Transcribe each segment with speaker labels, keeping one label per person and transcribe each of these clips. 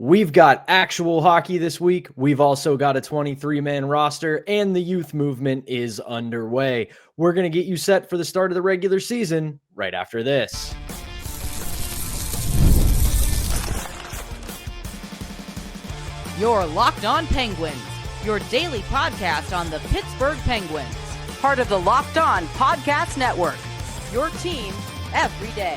Speaker 1: We've got actual hockey this week. We've also got a 23-man roster, and the youth movement is underway. We're going to get you set for the start of the regular season right after this.
Speaker 2: You're Locked On Penguins, your daily podcast on the Pittsburgh Penguins, part of the Locked On Podcast Network, your team every day.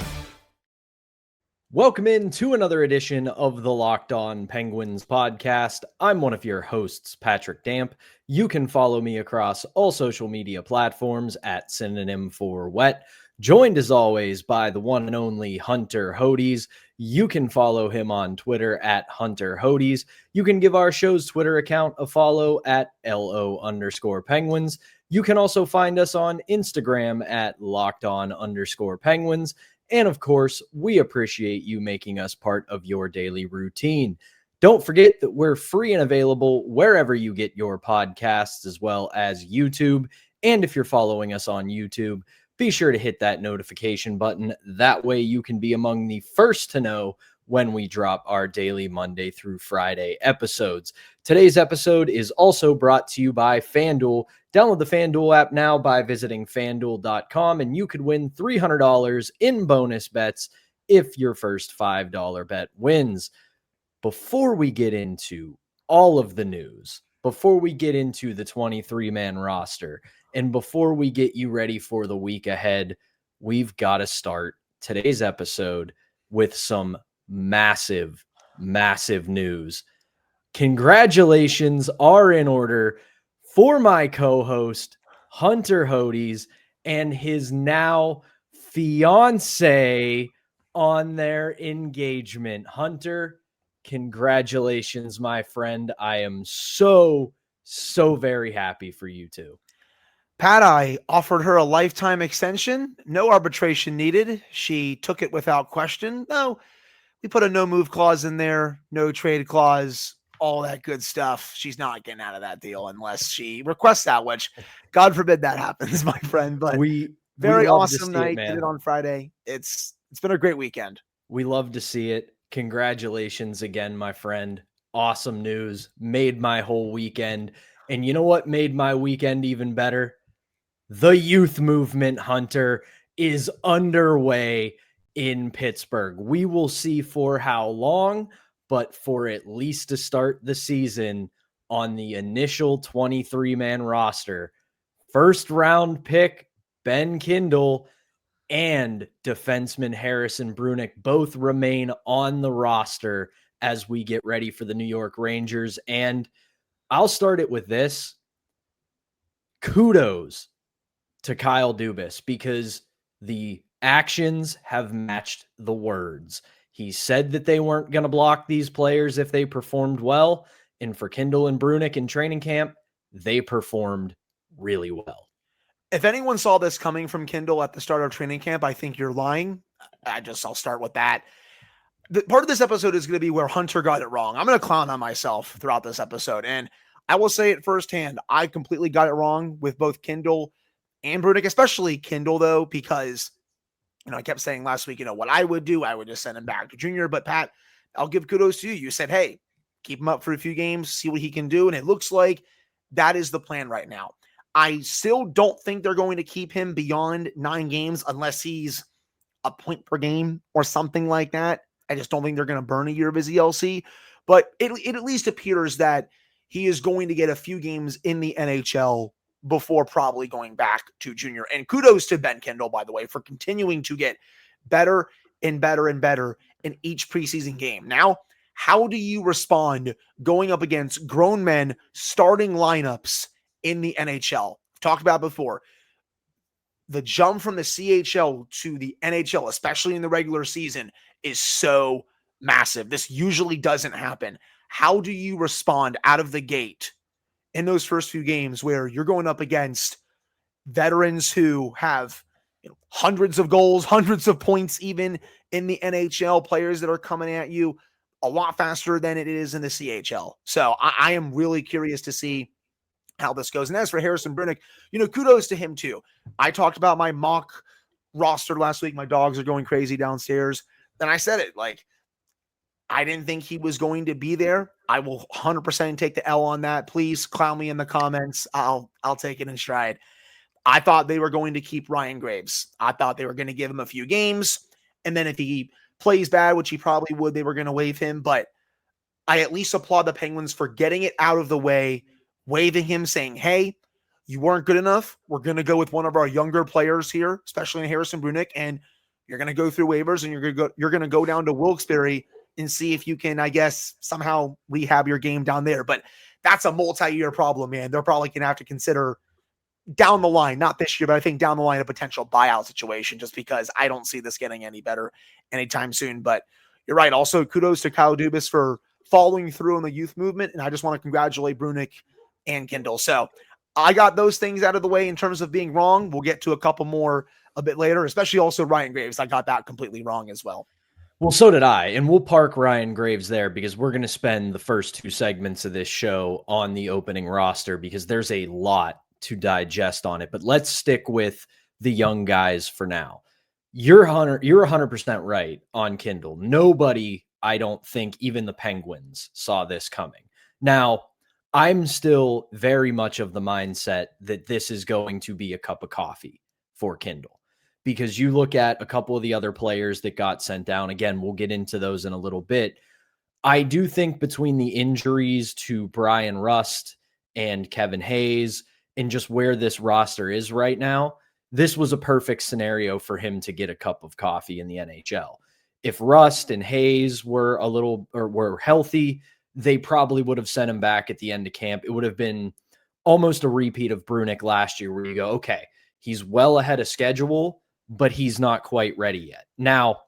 Speaker 1: Welcome into another edition of the Locked On Penguins podcast. I'm one of your hosts, Patrick Damp. You can follow me across all social media platforms at synonym for wet. Joined as always by the one and only Hunter Hodes. You can follow him on Twitter at Hunter Hodes. You can give our show's Twitter account a follow at LO_Penguins. You can also find us on Instagram at LockedOn_Penguins. And of course, we appreciate you making us part of your daily routine. Don't forget that we're free and available wherever you get your podcasts, as well as YouTube. And if you're following us on YouTube, be sure to hit that notification button. That way you can be among the first to know when we drop our daily Monday through Friday episodes. Today's episode is also brought to you by FanDuel. Download the FanDuel app now by visiting FanDuel.com, and you could win $300 in bonus bets if your first $5 bet wins. Before we get into all of the news, before we get into the 23-man roster, and before we get you ready for the week ahead, we've got to start today's episode with some massive news. Congratulations are in order for my co-host, Hunter Hodes, and his now fiance on their engagement. Hunter, congratulations, my friend. I am so very happy for you two.
Speaker 3: Pat, I offered her a lifetime extension. No arbitration needed. She took it without question. No, we put a no move clause in there, no trade clause, all that good stuff. She's not getting out of that deal unless she requests that, which God forbid that happens, my friend. But very awesome night. Did it on Friday. It's been a great weekend.
Speaker 1: We love to see it. Congratulations again, my friend. Awesome news. Made my whole weekend. And you know what made my weekend even better? The youth movement, Hunter, is underway in Pittsburgh. We will see for how long, but for at least to start the season on the initial 23-man roster, first round pick Ben Kindel and defenseman Harrison Brunicke both remain on the roster as we get ready for the New York Rangers. And I'll start it with this. Kudos to Kyle Dubas, because the actions have matched the words. He said that they weren't going to block these players if they performed well. And for Kindel and Brunicke in training camp, they performed really well.
Speaker 3: If anyone saw this coming from Kindel at the start of training camp, I think you're lying. I'll start with that. Part of this episode is going to be where Hunter got it wrong. I'm going to clown on myself throughout this episode. And I will say it firsthand. I completely got it wrong with both Kindel and Brunicke, especially Kindel, though, because, I kept saying last week, what I would do, I would just send him back to junior. But Pat, I'll give kudos to you. You said, hey, keep him up for a few games, see what he can do. And it looks like that is the plan right now. I still don't think they're going to keep him beyond 9 games unless he's a point per game or something like that. I just don't think they're going to burn a year of his ELC. But it at least appears that he is going to get a few games in the NHL before probably going back to junior. And kudos to Ben Kindel, by the way, for continuing to get better and better and better in each preseason game. Now, how do you respond going up against grown men starting lineups in the NHL? I've talked about before. The jump from the CHL to the NHL, especially in the regular season, is so massive. This usually doesn't happen. How do you respond out of the gate in those first few games where you're going up against veterans who have hundreds of goals, hundreds of points, even in the NHL, players that are coming at you a lot faster than it is in the CHL? So I am really curious to see how this goes. And as for Harrison Brunicke, kudos to him too. I talked about my mock roster last week. My dogs are going crazy downstairs. And I said it, I didn't think he was going to be there. I will 100% take the L on that. Please clown me in the comments. I'll take it in stride. I thought they were going to keep Ryan Graves. I thought they were going to give him a few games, and then if he plays bad, which he probably would, they were going to waive him. But I at least applaud the Penguins for getting it out of the way, waiving him, saying, hey, you weren't good enough. We're going to go with one of our younger players here, especially in Harrison Brunicke, and you're going to go through waivers, and you're going to go down to Wilkes-Barre and see if you can, I guess, somehow rehab your game down there. But that's a multi-year problem, man. They're probably going to have to consider down the line, not this year, but I think down the line, a potential buyout situation, just because I don't see this getting any better anytime soon. But you're right. Also, kudos to Kyle Dubas for following through on the youth movement. And I just want to congratulate Brunicke and Kindel. So I got those things out of the way in terms of being wrong. We'll get to a couple more a bit later, especially also Ryan Graves. I got that completely wrong as well.
Speaker 1: Well, so did I. And we'll park Ryan Graves there because we're going to spend the first two segments of this show on the opening roster because there's a lot to digest on it. But let's stick with the young guys for now. You're 100% right on Kindel. Nobody, I don't think, even the Penguins saw this coming. Now, I'm still very much of the mindset that this is going to be a cup of coffee for Kindel. Because you look at a couple of the other players that got sent down. Again, we'll get into those in a little bit. I do think between the injuries to Brian Rust and Kevin Hayes and just where this roster is right now, this was a perfect scenario for him to get a cup of coffee in the NHL. If Rust and Hayes were were healthy, they probably would have sent him back at the end of camp. It would have been almost a repeat of Brunicke last year where you go, okay, he's well ahead of schedule, but he's not quite ready yet. Now,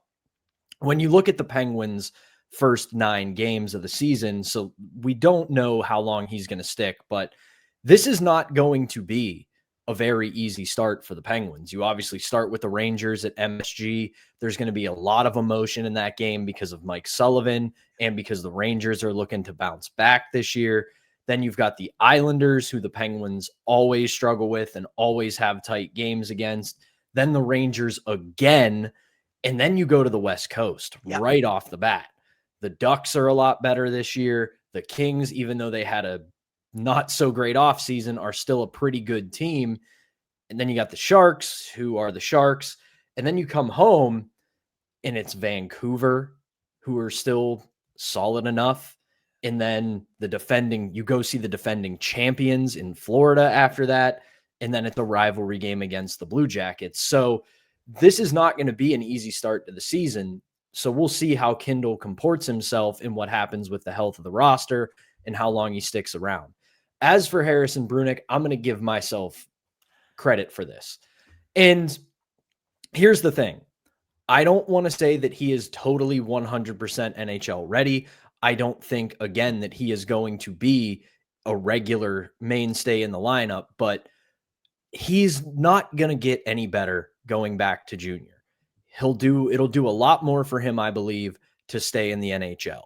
Speaker 1: when you look at the Penguins' first 9 games of the season, so we don't know how long he's going to stick, but this is not going to be a very easy start for the Penguins. You obviously start with the Rangers at MSG. There's going to be a lot of emotion in that game because of Mike Sullivan and because the Rangers are looking to bounce back this year. Then you've got the Islanders, who the Penguins always struggle with and always have tight games against. Then the Rangers again, and then you go to the West Coast right off the bat. The Ducks are a lot better this year. The Kings, even though they had a not so great offseason, are still a pretty good team. And then you got the Sharks, who are the Sharks. And then you come home, and it's Vancouver, who are still solid enough. And then you go see the defending champions in Florida after that. And then it's a rivalry game against the Blue Jackets. So this is not going to be an easy start to the season. So we'll see how Kindel comports himself and what happens with the health of the roster and how long he sticks around. As for Harrison Brunicke, I'm going to give myself credit for this. And here's the thing. I don't want to say that he is totally 100% NHL ready. I don't think, again, that he is going to be a regular mainstay in the lineup, but he's not going to get any better going back to junior. It'll do a lot more for him, I believe, to stay in the NHL.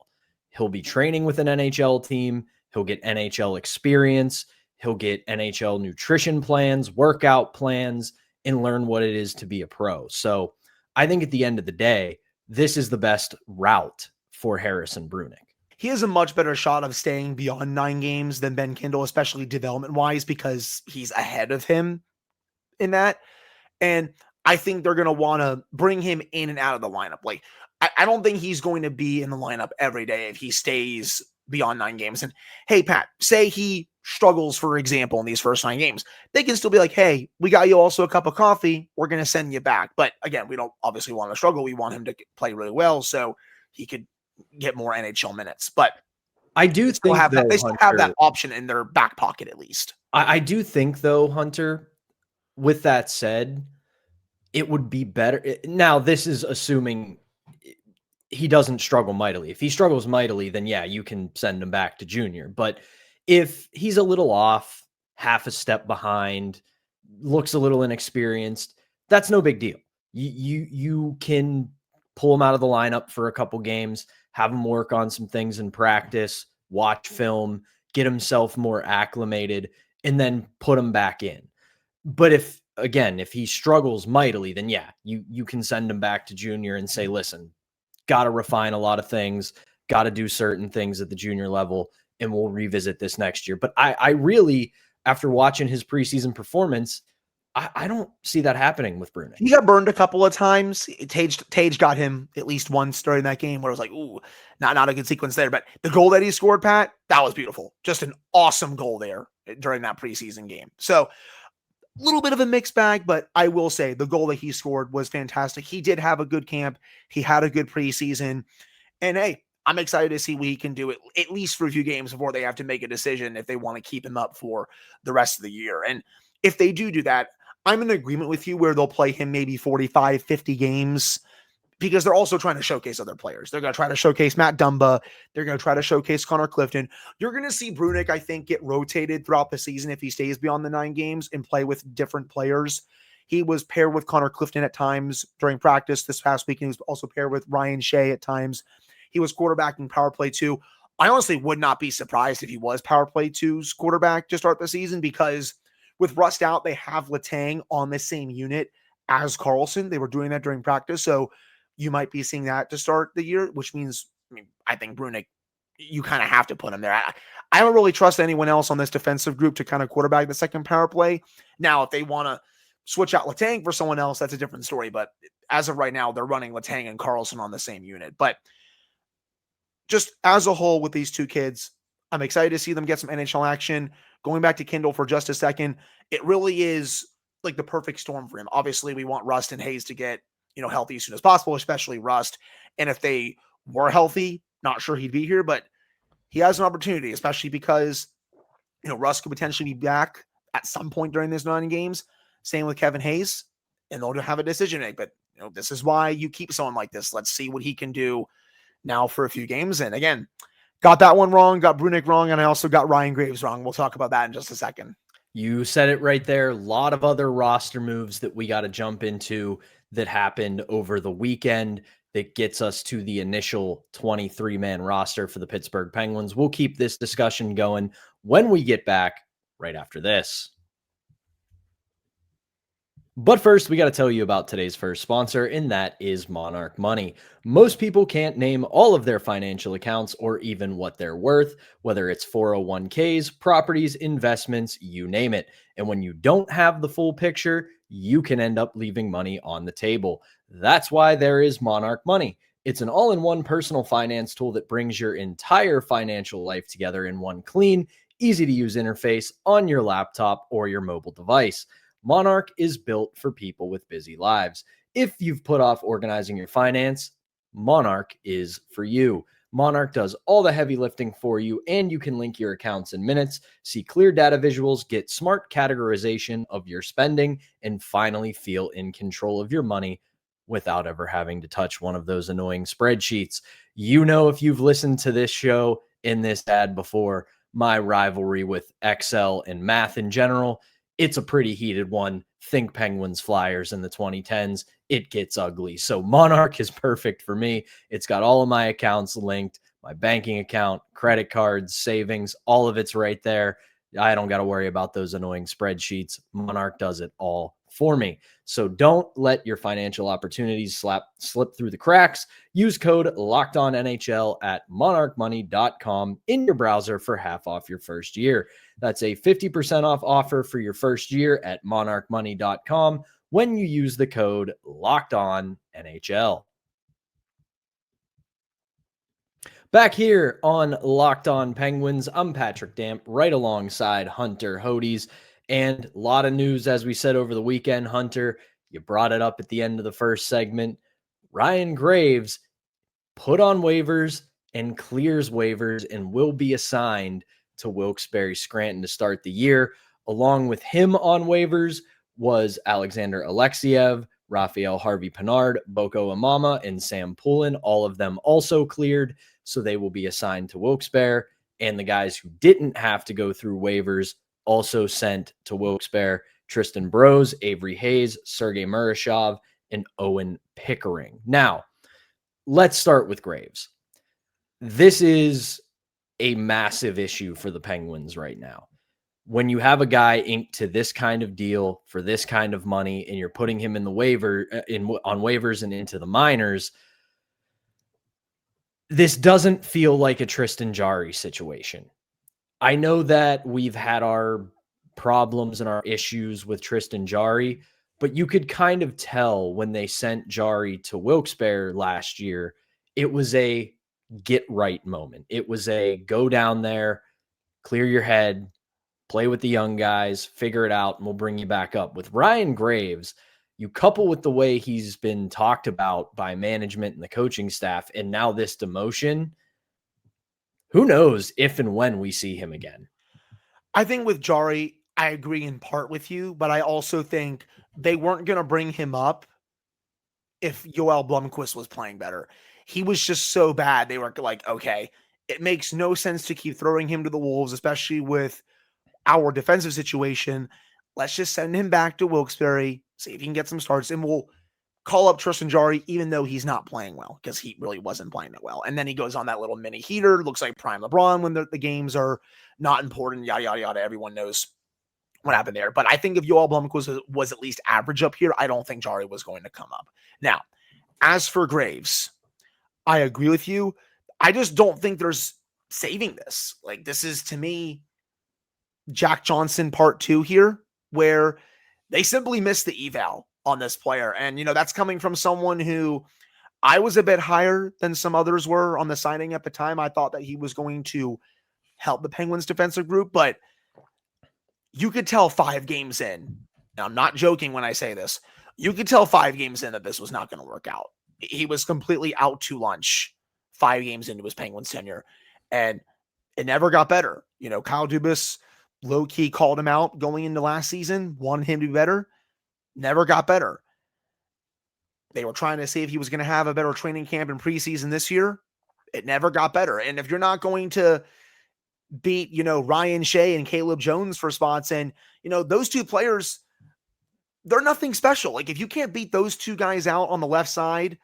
Speaker 1: He'll be training with an NHL team. He'll get NHL experience. He'll get NHL nutrition plans, workout plans, and learn what it is to be a pro. So I think at the end of the day, this is the best route for Harrison Brunicke.
Speaker 3: He has a much better shot of staying beyond 9 games than Ben Kindel, especially development-wise, because he's ahead of him in that. And I think they're going to want to bring him in and out of the lineup. Like, I don't think he's going to be in the lineup every day if he stays beyond 9 games. And hey, Pat, say he struggles, for example, in these first 9 games. They can still be like, hey, we got you also a cup of coffee. We're going to send you back. But again, we don't obviously want to struggle. We want him to play really well so he could get more NHL minutes. But
Speaker 1: I do think
Speaker 3: they still have that option in their back pocket at least.
Speaker 1: I do think, though, Hunter, with that said, it would be better. Now, this is assuming he doesn't struggle mightily. If he struggles mightily, then yeah, you can send him back to junior. But if he's a little off, half a step behind, looks a little inexperienced, that's no big deal. You can pull him out of the lineup for a couple games, have him work on some things in practice, watch film, get himself more acclimated, and then put him back in. But if he struggles mightily, then yeah, you can send him back to junior and say, listen, got to refine a lot of things, got to do certain things at the junior level, and we'll revisit this next year. But I really, after watching his preseason performance, I don't see that happening with Brunicke.
Speaker 3: He got burned a couple of times. Tage got him at least once during that game where it was like, ooh, not a good sequence there. But the goal that he scored, Pat, that was beautiful. Just an awesome goal there during that preseason game. So a little bit of a mixed bag, but I will say the goal that he scored was fantastic. He did have a good camp. He had a good preseason. And hey, I'm excited to see what he can do at least for a few games before they have to make a decision if they want to keep him up for the rest of the year. And if they do that, I'm in agreement with you where they'll play him maybe 45, 50 games because they're also trying to showcase other players. They're going to try to showcase Matt Dumba. They're going to try to showcase Connor Clifton. You're going to see Brunicke, I think, get rotated throughout the season if he stays beyond the 9 games and play with different players. He was paired with Connor Clifton at times during practice this past week, and he was also paired with Ryan Shea at times. He was quarterbacking power play 2. I honestly would not be surprised if he was power play 2's quarterback to start the season because with Rust out, they have Letang on the same unit as Carlson. They were doing that during practice. So you might be seeing that to start the year, which means, I think Brunicke, you kind of have to put him there. I don't really trust anyone else on this defensive group to kind of quarterback the second power play. Now, if they want to switch out Letang for someone else, that's a different story. But as of right now, they're running Letang and Carlson on the same unit. But just as a whole with these two kids, I'm excited to see them get some NHL action. Going back to Kindel for just a second, it really is like the perfect storm for him. Obviously, we want Rust and Hayes to get, healthy as soon as possible, especially Rust. And if they were healthy, not sure he'd be here, but he has an opportunity, especially because, Rust could potentially be back at some point during these 9 games. Same with Kevin Hayes, and they'll have a decision to make. But, this is why you keep someone like this. Let's see what he can do now for a few games. And again, got that one wrong, got Brunicke wrong, and I also got Ryan Graves wrong. We'll talk about that in just a second.
Speaker 1: You said it right there. A lot of other roster moves that we got to jump into that happened over the weekend that gets us to the initial 23-man roster for the Pittsburgh Penguins. We'll keep this discussion going when we get back right after this. But first, we got to tell you about today's first sponsor, and that is Monarch Money. Most people can't name all of their financial accounts or even what they're worth, whether it's 401ks, properties, investments, you name it. And when you don't have the full picture, you can end up leaving money on the table. That's why there is Monarch Money. It's an all-in-one personal finance tool that brings your entire financial life together in one clean, easy-to-use interface on your laptop or your mobile device. Monarch is built for people with busy lives. If you've put off organizing your finance, Monarch is for you. Monarch does all the heavy lifting for you, and you can link your accounts in minutes, see clear data visuals, get smart categorization of your spending, and finally feel in control of your money without ever having to touch one of those annoying spreadsheets. If you've listened to this show in this ad before, my rivalry with Excel and math in general, it's a pretty heated one. Think Penguins Flyers in the 2010s. It gets ugly. So Monarch is perfect for me. It's got all of my accounts linked, my banking account, credit cards, savings, all of it's right there. I don't got to worry about those annoying spreadsheets. Monarch does it all for me. So don't let your financial opportunities slip through the cracks. Use code LOCKEDONNHL at monarchmoney.com in your browser for half off your first year. That's a 50% off offer for your first year at monarchmoney.com when you use the code LOCKEDONNHL. Back here on Locked On Penguins, I'm Patrick Damp, right alongside Hunter Hodes. And a lot of news, as we said over the weekend. Hunter, you brought it up at the end of the first segment. Ryan Graves put on waivers and clears waivers and will be assigned to Wilkes-Barre Scranton to start the year. Along with him on waivers was Alexander Alexiev, Raphael Harvey-Pinard, Boko Amama, and Sam Poulin. All of them also cleared, so they will be assigned to Wilkes-Barre. And the guys who didn't have to go through waivers also sent to Wilkes-Barre: Tristan Brose, Avery Hayes, Sergei Murashov, and Owen Pickering. Now, let's start with Graves. This is a massive issue for the Penguins right now. When you have a guy inked to this kind of deal for this kind of money, and you're putting him in the on waivers and into the minors, This doesn't feel like a Tristan Jarry situation. I know that we've had our problems and our issues with Tristan Jarry, but you could kind of tell when they sent Jarry to Wilkes-Barre last year, it was a get right moment. It was a go down there, clear your head, play with the young guys, figure it out, and we'll bring you back up. With Ryan Graves, you couple with the way he's been talked about by management and the coaching staff, and now this demotion, who knows if and when we see him again.
Speaker 3: I think with Jarry, I agree in part with you, but I also think they weren't going to bring him up if Yoel Blomqvist was playing better. He was just so bad. They were like, okay, it makes no sense to keep throwing him to the Wolves, especially with our defensive situation. Let's just send him back to Wilkes-Barre, see if he can get some starts, and we'll call up Tristan Jarry, even though he's not playing well, because he really wasn't playing that well. And then he goes on that little mini heater, looks like prime LeBron when the games are not important, yada, yada, yada. Everyone knows what happened there. But I think if Yoel Blomqvist was at least average up here, I don't think Jarry was going to come up. Now, as for Graves, I agree with you. I just don't think there's saving this. Like, this is, to me, Jack Johnson part 2 here, where they simply missed the eval on this player. And, that's coming from someone who I was a bit higher than some others were on the signing at the time. I thought that he was going to help the Penguins defensive group, but you could tell 5 games in, and I'm not joking when I say this, you could tell 5 games in that this was not going to work out. He was completely out to lunch 5 games into his Penguins tenure, and it never got better. Kyle Dubas low-key called him out going into last season, wanted him to be better, never got better. They were trying to see if he was going to have a better training camp in preseason this year. It never got better. And if you're not going to beat, Ryan Shea and Caleb Jones for spots, and, those 2 players, they're nothing special. Like, if you can't beat those 2 guys out on the left side,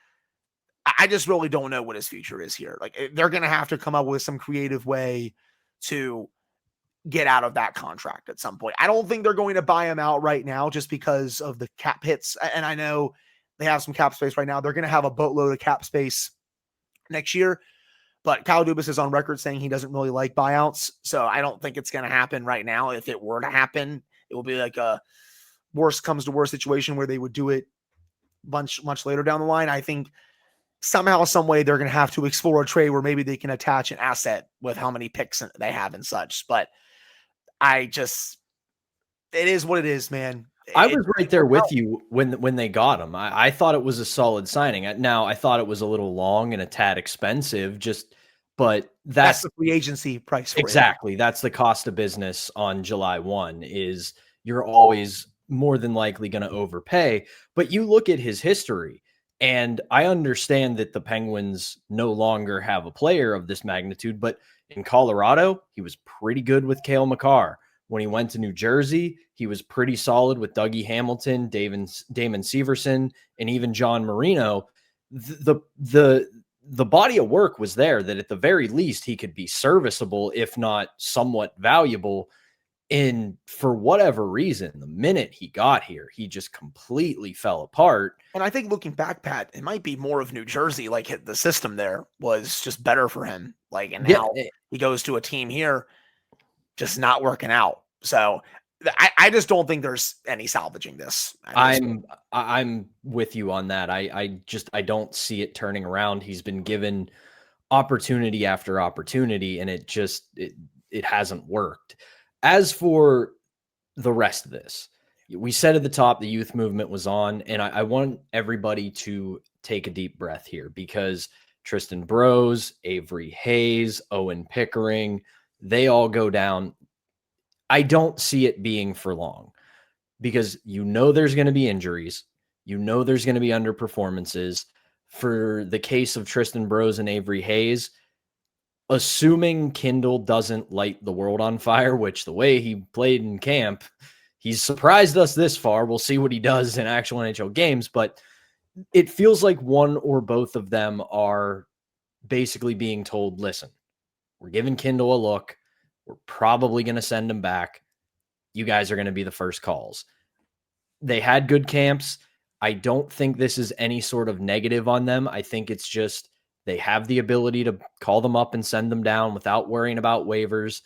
Speaker 3: I just really don't know what his future is here. Like, they're going to have to come up with some creative way to get out of that contract at some point. I don't think they're going to buy him out right now just because of the cap hits. And I know they have some cap space right now. They're going to have a boatload of cap space next year. But Kyle Dubas is on record saying he doesn't really like buyouts. So I don't think it's going to happen right now. If it were to happen, it will be like a worst comes to worst situation where they would do it much later down the line. I think somehow, some way, they're going to have to explore a trade where maybe they can attach an asset with how many picks they have and such. But it is what it is, man.
Speaker 1: I was right there with you when they got him. I thought it was a solid signing. Now, I thought it was a little long and a tad expensive, but that's
Speaker 3: the free agency price for
Speaker 1: exactly.
Speaker 3: it.
Speaker 1: That's the cost of business on July 1 is you're always more than likely going to overpay. But you look at his history, and I understand that the Penguins no longer have a player of this magnitude, but in Colorado, he was pretty good with Cale Makar. When he went to New Jersey, he was pretty solid with Dougie Hamilton, Damon Severson, and even John Marino. The body of work was there that at the very least he could be serviceable, if not somewhat valuable. And for whatever reason, the minute he got here, he just completely fell apart.
Speaker 3: And I think looking back, Pat, it might be more of New Jersey. Like, the system there was just better for him. Like, and now he goes to a team here, just not working out. So I just don't think there's any salvaging this.
Speaker 1: I'm with you on that. I don't see it turning around. He's been given opportunity after opportunity, and it hasn't worked. As for the rest of this, we said at the top the youth movement was on, and I want everybody to take a deep breath here, because Tristan Brose, Avery Hayes, Owen Pickering, they all go down. I don't see it being for long, because there's going to be injuries. There's going to be underperformances. For the case of Tristan Brose and Avery Hayes, assuming Kindel doesn't light the world on fire, which the way he played in camp, he's surprised us this far. We'll see what he does in actual NHL games, but it feels like one or both of them are basically being told, listen, we're giving Kindel a look. We're probably going to send him back. You guys are going to be the first calls. They had good camps. I don't think this is any sort of negative on them. I think it's just They have the ability to call them up and send them down without worrying about waivers.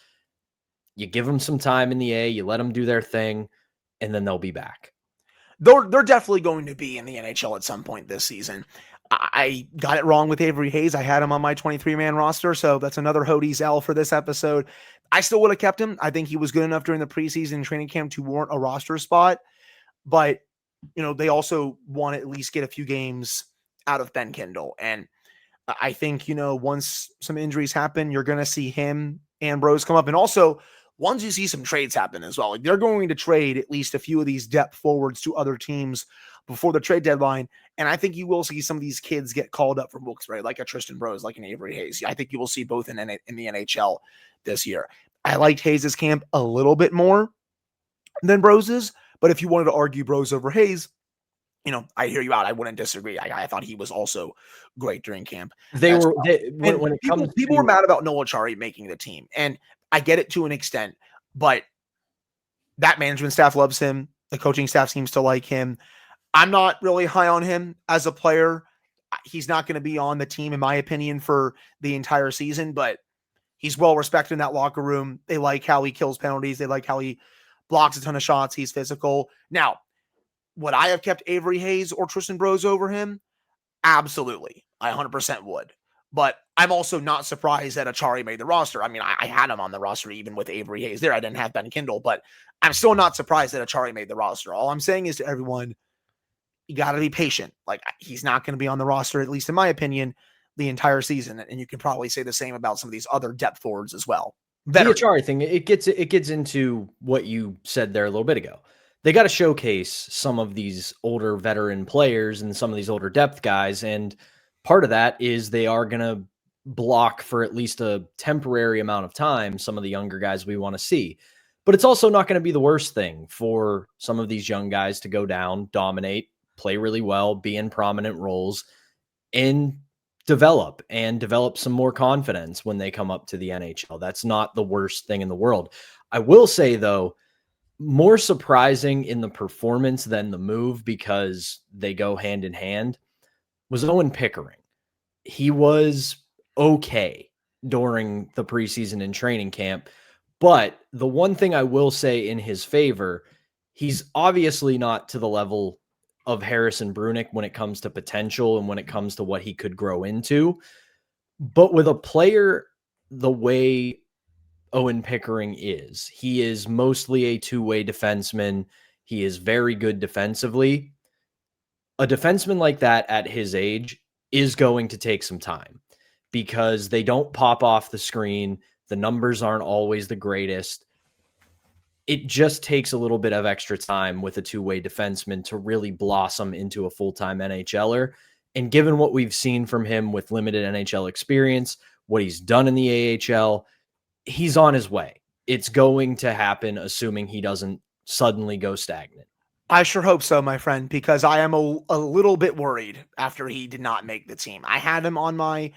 Speaker 1: You give them some time in the A, you let them do their thing, and then they'll be back.
Speaker 3: They're definitely going to be in the NHL at some point this season. I got it wrong with Avery Hayes. I had him on my 23-man roster, so that's another Hody's L for this episode. I still would have kept him. I think he was good enough during the preseason training camp to warrant a roster spot, but they also want to at least get a few games out of Ben Kindel. And I think, once some injuries happen, you're going to see him and Bros come up. And also, once you see some trades happen as well, like they're going to trade at least a few of these depth forwards to other teams before the trade deadline. And I think you will see some of these kids get called up from Wilkes-Barre, like a Tristan Bros, like an Avery Hayes. I think you will see both in the NHL this year. I liked Hayes' camp a little bit more than Bros's, but if you wanted to argue Bros over Hayes, I hear you out. I wouldn't disagree. I thought he was also great during camp.
Speaker 1: When
Speaker 3: people were mad about Noah Chari making the team, and I get it to an extent, but that management staff loves him. The coaching staff seems to like him. I'm not really high on him as a player. He's not going to be on the team, in my opinion, for the entire season, but he's well respected in that locker room. They like how he kills penalties. They like how he blocks a ton of shots. He's physical. Now, would I have kept Avery Hayes or Tristan Bros over him? Absolutely. I 100% would. But I'm also not surprised that Achari made the roster. I mean, I had him on the roster even with Avery Hayes there. I didn't have Ben Kindel, but I'm still not surprised that Achari made the roster. All I'm saying is to everyone, you got to be patient. Like, he's not going to be on the roster, at least in my opinion, the entire season. And you can probably say the same about some of these other depth forwards as well.
Speaker 1: The Achari thing, it gets into what you said there a little bit ago. They got to showcase some of these older veteran players and some of these older depth guys. And part of that is they are going to block for at least a temporary amount of time some of the younger guys we want to see. But it's also not going to be the worst thing for some of these young guys to go down, dominate, play really well, be in prominent roles, and develop some more confidence when they come up to the NHL. That's not the worst thing in the world. I will say, though, more surprising in the performance than the move, because they go hand in hand, was Owen Pickering. He was okay during the preseason and training camp, but the one thing I will say in his favor, he's obviously not to the level of Harrison Brunicke when it comes to potential and when it comes to what he could grow into. But with a player the way Owen Pickering is, he is mostly a two-way defenseman. He is very good defensively. A defenseman like that at his age is going to take some time because they don't pop off the screen. The numbers aren't always the greatest. It just takes a little bit of extra time with a two-way defenseman to really blossom into a full-time NHLer. And given what we've seen from him with limited NHL experience, what he's done in the AHL, he's on his way. It's going to happen, assuming he doesn't suddenly go stagnant.
Speaker 3: I sure hope so, my friend, because I am a little bit worried after he did not make the team. I had him on my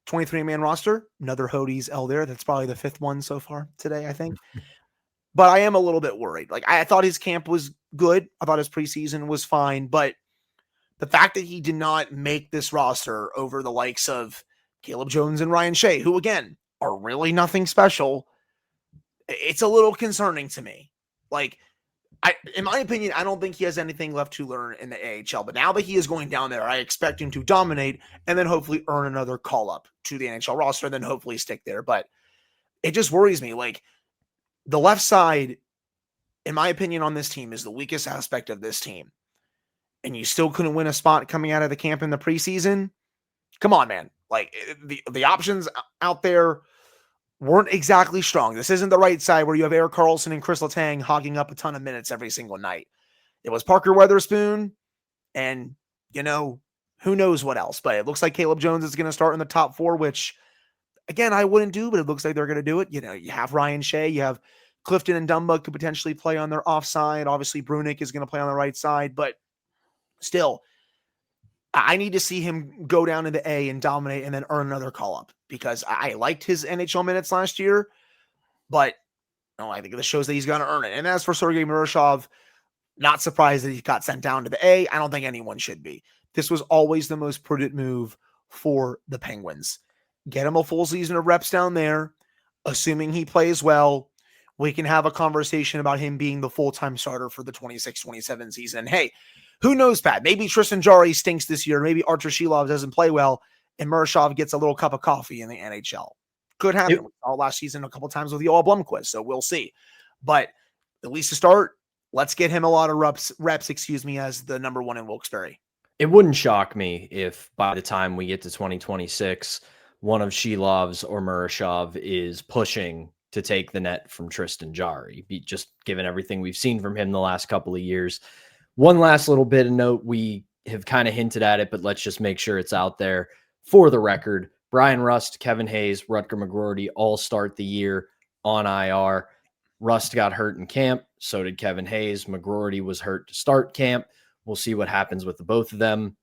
Speaker 3: 23-man roster. Another Hody's L there. That's probably the fifth one so far today, I think. But I am a little bit worried. Like, I thought his camp was good. I thought his preseason was fine. But the fact that he did not make this roster over the likes of Caleb Jones and Ryan Shea, who, again, are really nothing special, it's a little concerning to me. Like, in my opinion, I don't think he has anything left to learn in the AHL. But now that he is going down there, I expect him to dominate and then hopefully earn another call-up to the NHL roster and then hopefully stick there. But it just worries me. Like, the left side, in my opinion, on this team is the weakest aspect of this team. And you still couldn't win a spot coming out of the camp in the preseason? Come on, man. Like, the options out there weren't exactly strong. This isn't the right side where you have Erik Karlsson and Chris Letang hogging up a ton of minutes every single night. It was Parker Weatherspoon and, who knows what else. But it looks like Caleb Jones is going to start in the top four, which, again, I wouldn't do, but it looks like they're going to do it. You have Ryan Shea, you have Clifton and Dumba could potentially play on their offside. Obviously, Brunicke is going to play on the right side, but still, I need to see him go down into A and dominate and then earn another call-up because I liked his NHL minutes last year, but I think this shows that he's going to earn it. And as for Sergei Murashov, not surprised that he got sent down to the A. I don't think anyone should be. This was always the most prudent move for the Penguins. Get him a full season of reps down there. Assuming he plays well, we can have a conversation about him being the full-time starter for the 26-27 season. And hey, who knows, Pat? Maybe Tristan Jarry stinks this year. Maybe Artur Shilov doesn't play well, and Murashov gets a little cup of coffee in the NHL. Could happen. We saw last season a couple times with Yoel Blomqvist, so we'll see. But at least to start, let's get him a lot of reps, as the number one in Wilkes-Barre.
Speaker 1: It wouldn't shock me if by the time we get to 2026, one of Shilov's or Murashov is pushing to take the net from Tristan Jarry, just given everything we've seen from him the last couple of years. One last little bit of note, we have kind of hinted at it, but let's just make sure it's out there for the record. Brian Rust, Kevin Hayes, Rutger McGroarty all start the year on IR. Rust got hurt in camp. So did Kevin Hayes. McGroarty was hurt to start camp. We'll see what happens with the both of them.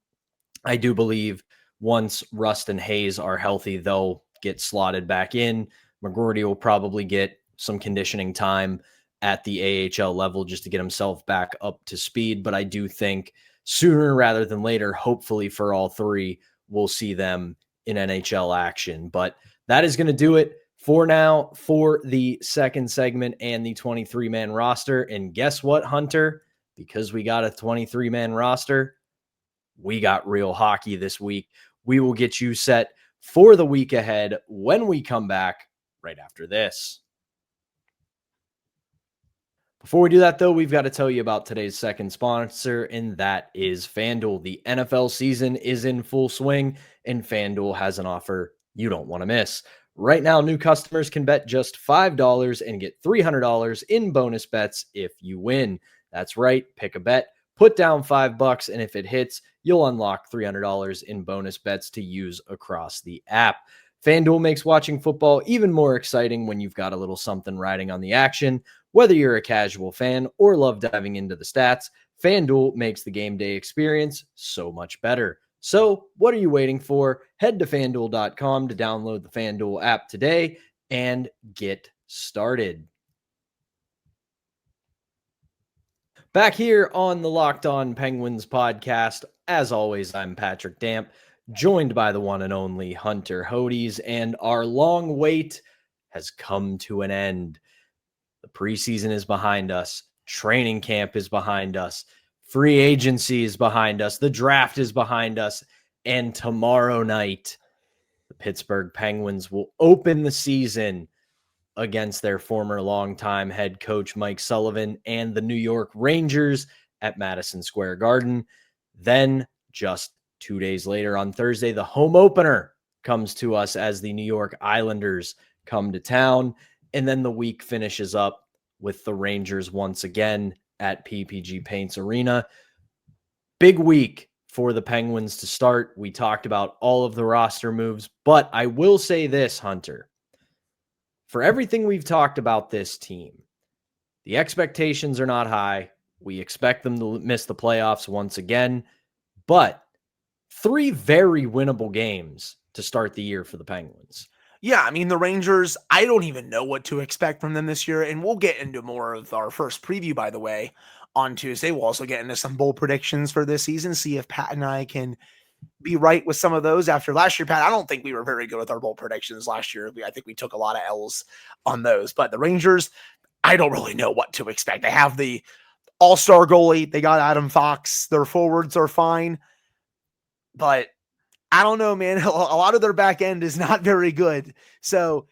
Speaker 1: I do believe once Rust and Hayes are healthy, they'll get slotted back in. McGroarty will probably get some conditioning time at the AHL level just to get himself back up to speed. But I do think sooner rather than later, hopefully for all three, we'll see them in NHL action. But that is going to do it for now for the second segment and the 23-man roster. And guess what, Hunter? Because we got a 23-man roster, we got real hockey this week. We will get you set for the week ahead when we come back right after this. Before we do that, though, we've got to tell you about today's second sponsor, and that is FanDuel. The NFL season is in full swing, and FanDuel has an offer you don't want to miss. Right now, new customers can bet just $5 and get $300 in bonus bets if you win. That's right. Pick a bet, put down $5, and if it hits, you'll unlock $300 in bonus bets to use across the app. FanDuel makes watching football even more exciting when you've got a little something riding on the action. Whether you're a casual fan or love diving into the stats, FanDuel makes the game day experience so much better. So what are you waiting for? Head to FanDuel.com to download the FanDuel app today and get started. Back here on the Locked On Penguins podcast, as always, I'm Patrick Damp, joined by the one and only Hunter Hodes, and our long wait has come to an end. The preseason is behind us. Training camp is behind us. Free agency is behind us. The draft is behind us. And tomorrow night, the Pittsburgh Penguins will open the season against their former longtime head coach Mike Sullivan and the New York Rangers at Madison Square Garden. Then, just 2 days later on Thursday, the home opener comes to us as the New York Islanders come to town. And then the week finishes up with the Rangers once again at PPG Paints Arena. Big week for the Penguins to start. We talked about all of the roster moves, but I will say this, Hunter. For everything we've talked about this team, the expectations are not high. We expect them to miss the playoffs once again, but 3 very winnable games to start the year for the Penguins.
Speaker 3: Yeah, I mean, the Rangers, I don't even know what to expect from them this year, and we'll get into more of our first preview, by the way, on Tuesday. We'll also get into some bold predictions for this season, see if Pat and I can be right with some of those after last year. Pat, I don't think we were very good with our bold predictions last year. I think we took a lot of L's on those, but the Rangers, I don't really know what to expect. They have the all-star goalie. They got Adam Fox. Their forwards are fine, but I don't know, man. A lot of their back end is not very good. So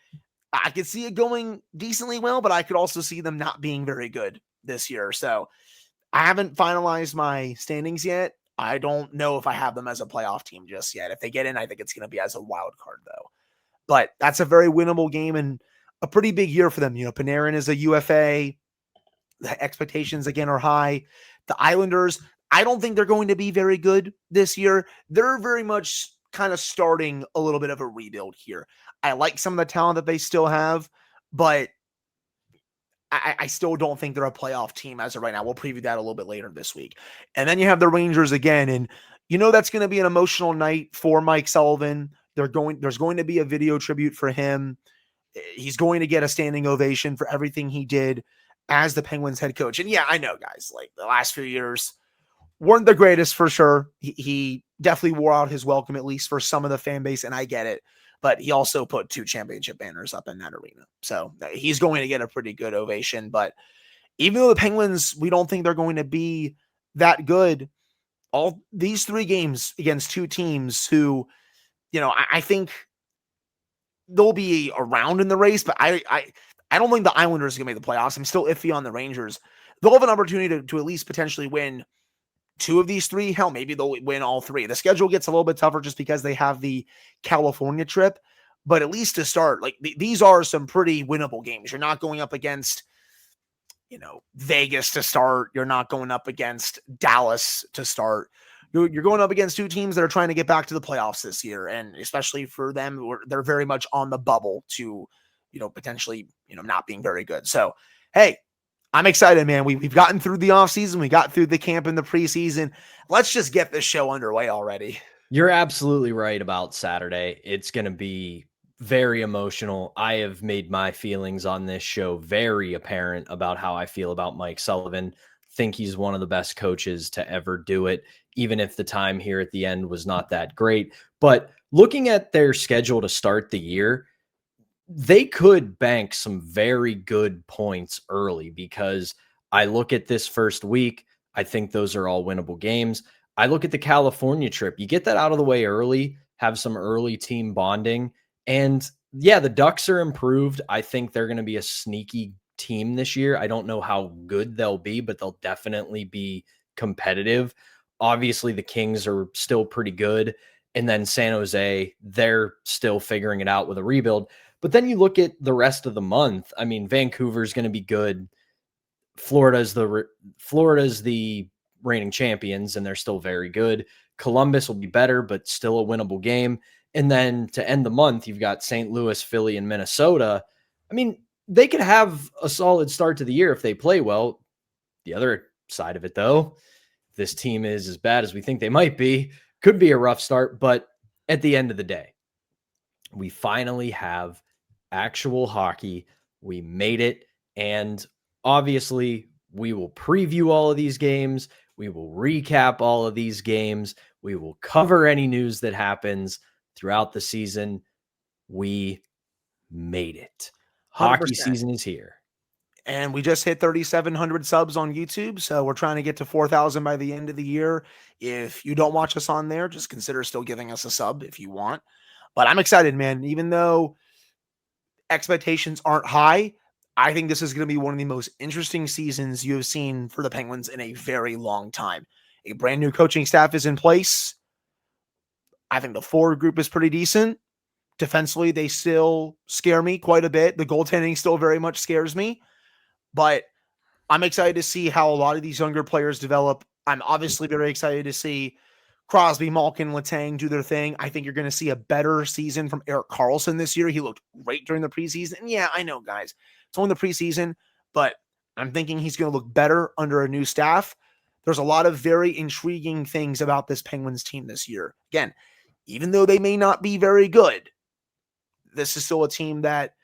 Speaker 3: I could see it going decently well, but I could also see them not being very good this year. So I haven't finalized my standings yet. I don't know if I have them as a playoff team just yet. If they get in, I think it's going to be as a wild card, though. But that's a very winnable game and a pretty big year for them. You know, Panarin is a UFA. The expectations, again, are high. The Islanders, I don't think they're going to be very good this year. They're very much kind of starting a little bit of a rebuild here. I like some of the talent that they still have, but I still don't think they're a playoff team as of right now. We'll preview that a little bit later this week. And then you have the Rangers again, and you know that's going to be an emotional night for Mike Sullivan. There's going to be a video tribute for him. He's going to get a standing ovation for everything he did as the Penguins head coach. And yeah, I know, guys, like the last few years weren't the greatest for sure. He definitely wore out his welcome, at least for some of the fan base, and I get it. But he also put 2 championship banners up in that arena. So he's going to get a pretty good ovation. But even though the Penguins, we don't think they're going to be that good, all these 3 games against 2 teams who, I think they'll be around in the race, but I don't think the Islanders are going to make the playoffs. I'm still iffy on the Rangers. They'll have an opportunity to at least potentially win 2 of these 3. Hell, maybe they'll win all 3. The schedule gets a little bit tougher just because they have the California trip, but at least to start, like these are some pretty winnable games. You're not going up against, Vegas to start. You're not going up against Dallas to start. You're going up against 2 teams that are trying to get back to the playoffs this year. And especially for them, they're very much on the bubble to, potentially, not being very good. So, hey, I'm excited, man. We've gotten through the offseason. We got through the camp in the preseason. Let's just get this show underway already.
Speaker 1: You're absolutely right about Saturday. It's going to be very emotional. I have made my feelings on this show very apparent about how I feel about Mike Sullivan. Think he's one of the best coaches to ever do it, even if the time here at the end was not that great. But looking at their schedule to start the year, they could bank some very good points early, because I look at this first week, I think those are all winnable games. I look at the California trip. You get that out of the way early, have some early team bonding. And yeah, the Ducks are improved. I think they're going to be a sneaky team this year. I don't know how good they'll be, but they'll definitely be competitive. Obviously, the Kings are still pretty good. And then San Jose, they're still figuring it out with a rebuild. But then you look at the rest of the month. I mean, Vancouver's going to be good. Florida's the reigning champions, and they're still very good. Columbus will be better, but still a winnable game. And then to end the month, you've got St. Louis, Philly, and Minnesota. I mean, they could have a solid start to the year if they play well. The other side of it, though, if this team is as bad as we think they might be, could be a rough start. But at the end of the day, we finally have actual hockey. We made it. And obviously, we will preview all of these games. We will recap all of these games. We will cover any news that happens throughout the season. We made it. 100%. Hockey season is here.
Speaker 3: And we just hit 3,700 subs on YouTube. So we're trying to get to 4,000 by the end of the year. If you don't watch us on there, just consider still giving us a sub if you want. But I'm excited, man. Even though expectations aren't high, I think this is going to be one of the most interesting seasons you have seen for the Penguins in a very long time. A brand new coaching staff is in place. I think the forward group is pretty decent. Defensively, they still scare me quite a bit. The goaltending still very much scares me. But I'm excited to see how a lot of these younger players develop. I'm obviously very excited to see Crosby, Malkin, Letang do their thing. I think you're going to see a better season from Erik Karlsson this year. He looked great during the preseason. And yeah, I know, guys, it's only the preseason, but I'm thinking he's going to look better under a new staff. There's a lot of very intriguing things about this Penguins team this year. Again, even though they may not be very good, this is still a team that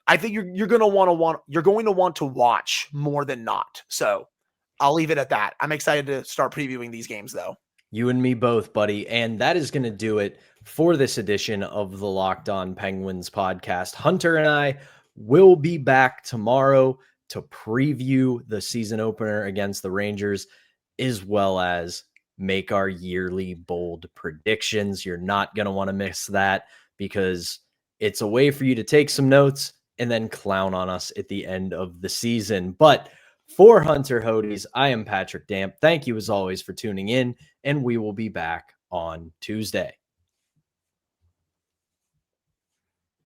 Speaker 3: I think you're going to want to watch more than not. So I'll leave it at that. I'm excited to start previewing these games, though.
Speaker 1: You and me both, buddy. And that is going to do it for this edition of the Locked On Penguins podcast. Hunter and I will be back tomorrow to preview the season opener against the Rangers, as well as make our yearly bold predictions. You're not going to want to miss that, because it's a way for you to take some notes and then clown on us at the end of the season. But for Hunter Hodes, I am Patrick Damp. Thank you as always for tuning in, and we will be back on Tuesday.